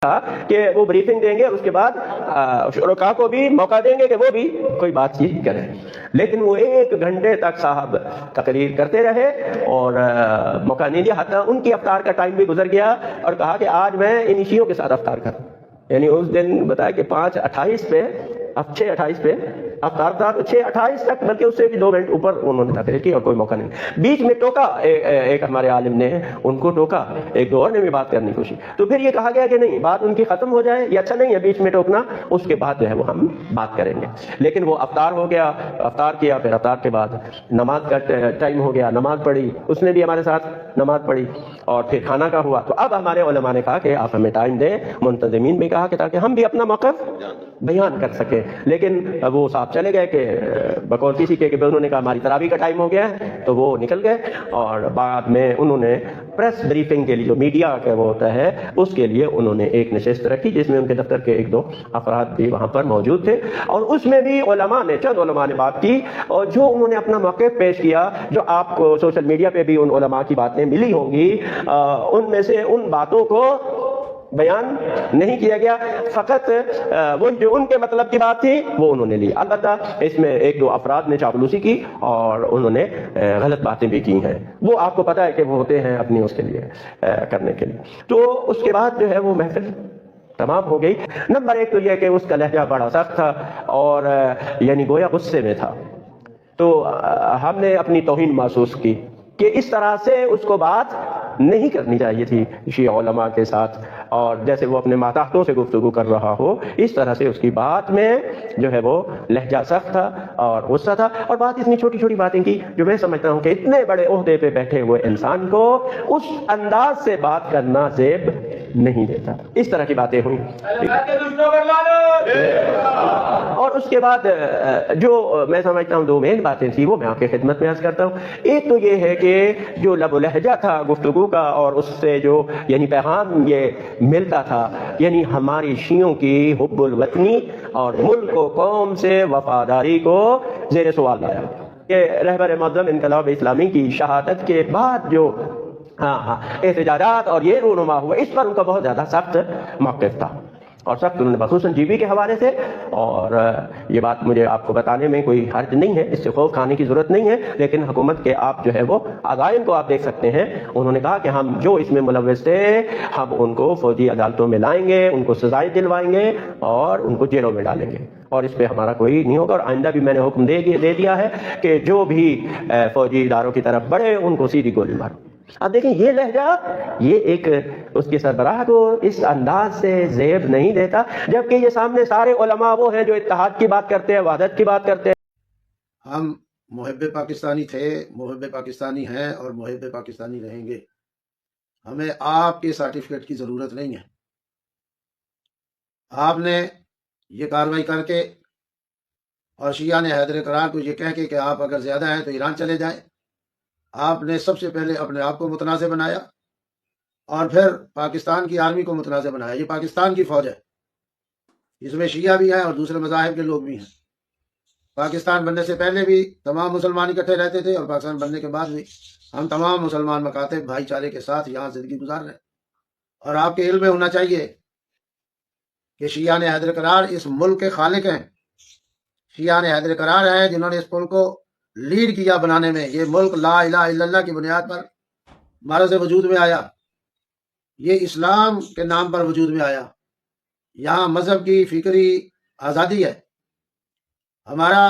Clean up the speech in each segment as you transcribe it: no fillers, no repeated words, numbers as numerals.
تھا کہ وہ بریفنگ دیں گے اور اس کے بعد شرکاء کو بھی موقع دیں گے کہ وہ بھی کوئی بات چیت کریں، لیکن وہ 1 گھنٹے تک صاحب تقریر کرتے رہے اور موقع نہیں دیا، حتیٰ ان کی افطار کا ٹائم بھی گزر گیا اور کہا کہ آج میں ان شیعوں کے ساتھ افطار کروں، یعنی اس دن بتایا کہ 5:28 پہ، اب 6:28 پہ افطار تھا، تو 6:28 تک بلکہ اس سے بھی 2 منٹ اوپر انہوں نے تقریر کی اور کوئی موقع نہیں۔ بیچ میں ٹوکا ایک ہمارے عالم نے ان کو ٹوکا، ایک دو اور نے بھی بات کرنے کی کوشش، تو پھر یہ کہا گیا کہ نہیں، بات ان کی ختم ہو جائے، یہ اچھا نہیں ہے بیچ میں ٹوکنا، اس کے بعد جو ہے وہ ہم بات کریں گے۔ لیکن وہ افطار ہو گیا، افطار کیا، پھر افطار کے بعد نماز کا ٹائم ہو گیا، نماز پڑھی، اس نے بھی ہمارے ساتھ نماز پڑھی، اور پھر کھانا کا ہوا۔ تو اب ہمارے علماء نے کہا کہ آپ ہمیں ٹائم دیں، منتظمین بھی کہا کہ تاکہ ہم بھی اپنا موقف بیان کر سکیں، لیکن وہ صاحب چلے گئے کہ بقول کسی کے کہ انہوں نے کہا ہماری تراویح کا ٹائم ہو گیا ہے، تو وہ نکل گئے، اور بعد میں انہوں نے پریس بریفنگ کے لیے، جو میڈیا کا وہ ہوتا ہے، اس کے لیے انہوں نے ایک نشست رکھی جس میں ان کے دفتر کے 1-2 افراد بھی وہاں پر موجود تھے، اور اس میں بھی چند علماء نے بات کی، اور جو انہوں نے اپنا موقف پیش کیا، جو آپ کو سوشل میڈیا پہ بھی ان علماء کی باتیں ملی ہوں گی، ان میں سے ان باتوں کو بیان نہیں کیا گیا، فقط وہ جو ان کے مطلب کی بات تھی وہ انہوں نے لی۔ البتہ اس میں 1-2 افراد نے چاپلوسی کی اور انہوں نے غلط باتیں بھی کی ہیں، وہ آپ کو پتہ ہے کہ وہ ہوتے ہیں اپنی اس کے لیے کرنے کے لیے۔ تو اس کے بعد جو ہے وہ محفل تمام ہو گئی۔ نمبر 1 تو یہ کہ اس کا لہجہ بڑا سخت تھا اور یعنی گویا غصے میں تھا، تو ہم نے اپنی توہین محسوس کی کہ اس طرح سے اس کو بات نہیں کرنی چاہیے تھی شیعہ علماء کے ساتھ، اور جیسے وہ اپنے ماتحتوں سے گفتگو کر رہا ہو اس طرح سے اس کی بات میں جو ہے وہ لہجہ سخت تھا اور غصہ تھا، اور بات اتنی چھوٹی چھوٹی باتیں کی جو میں سمجھتا ہوں کہ اتنے بڑے عہدے پہ بیٹھے ہوئے انسان کو اس انداز سے بات کرنا زیب نہیں دیتا، اس طرح کی باتیں ہوئی۔ اور اس کے بعد جو میں سمجھتا ہوں 2 مین باتیں تھیں وہ میں آپ کی خدمت میں عرض کرتا ہوں۔ ایک تو یہ ہے کہ جو لب و لہجہ تھا گفتگو کا، اور اس سے جو یعنی پیغام یہ ملتا تھا، یعنی ہماری شیعوں کی حب الوطنی اور ملک و قوم سے وفاداری کو زیر سوال لایا کہ رہبر معظم انقلاب اسلامی کی شہادت کے بعد جو احتجاجات اور یہ رونما ہوا، اس پر ان کا بہت زیادہ سخت موقف تھا، اور سخت انہوں نے خصوصاً جی بی کے حوالے سے، اور یہ بات مجھے آپ کو بتانے میں کوئی حرج نہیں ہے، اس سے خوف کھانے کی ضرورت نہیں ہے، لیکن حکومت کے آپ جو ہے وہ عزائم کو آپ دیکھ سکتے ہیں۔ انہوں نے کہا کہ ہم جو اس میں ملوث تھے ہم ان کو فوجی عدالتوں میں لائیں گے، ان کو سزائیں دلوائیں گے اور ان کو جیلوں میں ڈالیں گے، اور اس پہ ہمارا کوئی نہیں ہوگا، اور آئندہ بھی میں نے حکم دے دیا ہے کہ جو بھی فوجی اداروں کی طرف بڑھے ان کو سیدھی گولی مارو۔ اب دیکھیں یہ لہجہ، یہ ایک اس کے سربراہ کو اس انداز سے زیب نہیں دیتا، جبکہ یہ سامنے سارے علماء وہ ہیں جو اتحاد کی بات کرتے ہیں، وحدت کی بات کرتے ہیں۔ ہم محب پاکستانی تھے، محب پاکستانی ہیں اور محب پاکستانی رہیں گے۔ ہمیں آپ کے سرٹیفکیٹ کی ضرورت نہیں ہے۔ آپ نے یہ کارروائی کر کے اور شیعہ نے حیدر قرار کو یہ کہہ کے کہ آپ اگر زیادہ ہیں تو ایران چلے جائیں، آپ نے سب سے پہلے اپنے آپ کو متنازع بنایا اور پھر پاکستان کی آرمی کو متنازع بنایا۔ یہ پاکستان کی فوج ہے، اس میں شیعہ بھی ہیں اور دوسرے مذاہب کے لوگ بھی ہیں۔ پاکستان بننے سے پہلے بھی تمام مسلمان اکٹھے رہتے تھے، اور پاکستان بننے کے بعد بھی ہم تمام مسلمان مکاتب بھائی چارے کے ساتھ یہاں زندگی گزار رہے ہیں۔ اور آپ کے علم میں ہونا چاہیے کہ شیعہ نے حیدر قرار اس ملک کے خالق ہیں، شیعہ نے حیدر قرار ہیں جنہوں نے اس ملک کو لیڈ کیا بنانے میں۔ یہ ملک لا الہ الا اللہ کی بنیاد پر مرض وجود میں آیا، یہ اسلام کے نام پر وجود میں آیا، یہاں مذہب کی فکری آزادی ہے، ہمارا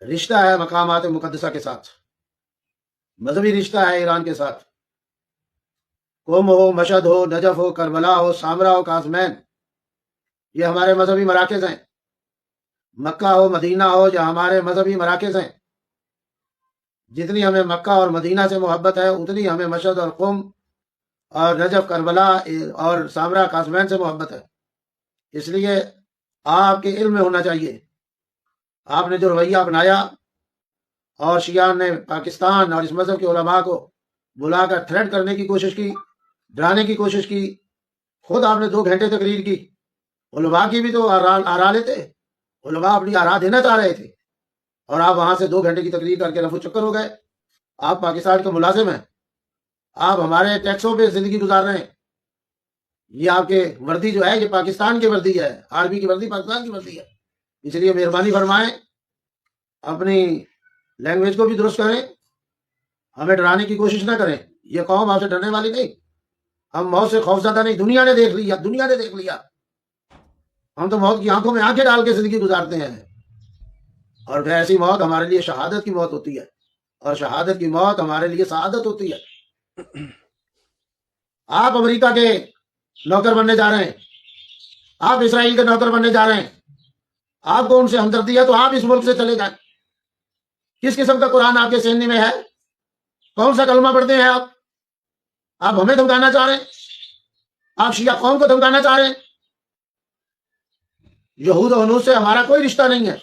رشتہ ہے مقامات مقدسہ کے ساتھ، مذہبی رشتہ ہے ایران کے ساتھ، قم ہو، مشہد ہو، نجف ہو، کربلا ہو، سامرا ہو، قاسمین، یہ ہمارے مذہبی مراکز ہیں، مکہ ہو، مدینہ ہو، یہ ہمارے مذہبی مراکز ہیں۔ جتنی ہمیں مکہ اور مدینہ سے محبت ہے اتنی ہمیں مشہد اور قم اور نجف، کربلا اور سامرا، قاسمین سے محبت ہے۔ اس لیے آپ کے علم میں ہونا چاہیے، آپ نے جو رویہ اپنایا اور شیعہ نے پاکستان اور اس مذہب کے علماء کو بلا کر تھریٹ کرنے کی کوشش کی، ڈرانے کی کوشش کی، خود آپ نے 2 گھنٹے تقریر کی، علماء کی بھی تو آرا لیتے، علماء اپنی آرا دینا چاہ رہے تھے، اور آپ وہاں سے 2 گھنٹے کی تقریر کر کے رفو چکر ہو گئے۔ آپ پاکستان کے ملازم ہیں، آپ ہمارے ٹیکسوں پہ زندگی گزار رہے ہیں، یہ آپ کے وردی جو ہے یہ پاکستان کی وردی ہے، آرمی کی وردی پاکستان کی وردی ہے، اس لیے مہربانی فرمائیں اپنی لینگویج کو بھی درست کریں، ہمیں ڈرانے کی کوشش نہ کریں، یہ قوم آپ سے ڈرنے والی نہیں، ہم موت سے خوفزدہ نہیں، دنیا نے دیکھ لیا، دنیا نے دیکھ لیا، ہم تو موت کی آنکھوں میں آنکھیں ڈال کے زندگی گزارتے ہیں، اور پھر ایسی موت ہمارے لیے شہادت کی موت ہوتی ہے، اور شہادت کی موت ہمارے لیے سعادت ہوتی ہے۔ آپ امریکہ کے نوکر بننے جا رہے ہیں، آپ اسرائیل کے نوکر بننے جا رہے ہیں، آپ کو ان سے ہمدردی ہے تو آپ اس ملک سے چلے جائیں۔ کس قسم کا قرآن آپ کے سینے میں ہے؟ کون سا کلمہ پڑھتے ہیں آپ ہمیں دھمکانا چاہ رہے ہیں، آپ شیعہ قوم کو دھمکانا چاہ رہے ہیں۔ یہود و ہنود سے ہمارا کوئی رشتہ نہیں ہے،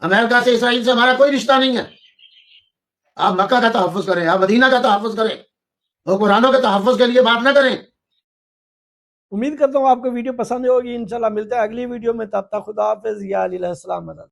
امریکہ سے اسرائیل سے ہمارا کوئی رشتہ نہیں ہے۔ آپ مکہ کا تحفظ کریں، آپ مدینہ کا تحفظ کریں، وہ قرآنوں کے تحفظ کے لیے بات نہ کریں۔ امید کرتا ہوں آپ کو ویڈیو پسند ہوگی، انشاءاللہ ملتے ہیں اگلی ویڈیو میں، تب تک خدا حافظ، یا علیہ السلام۔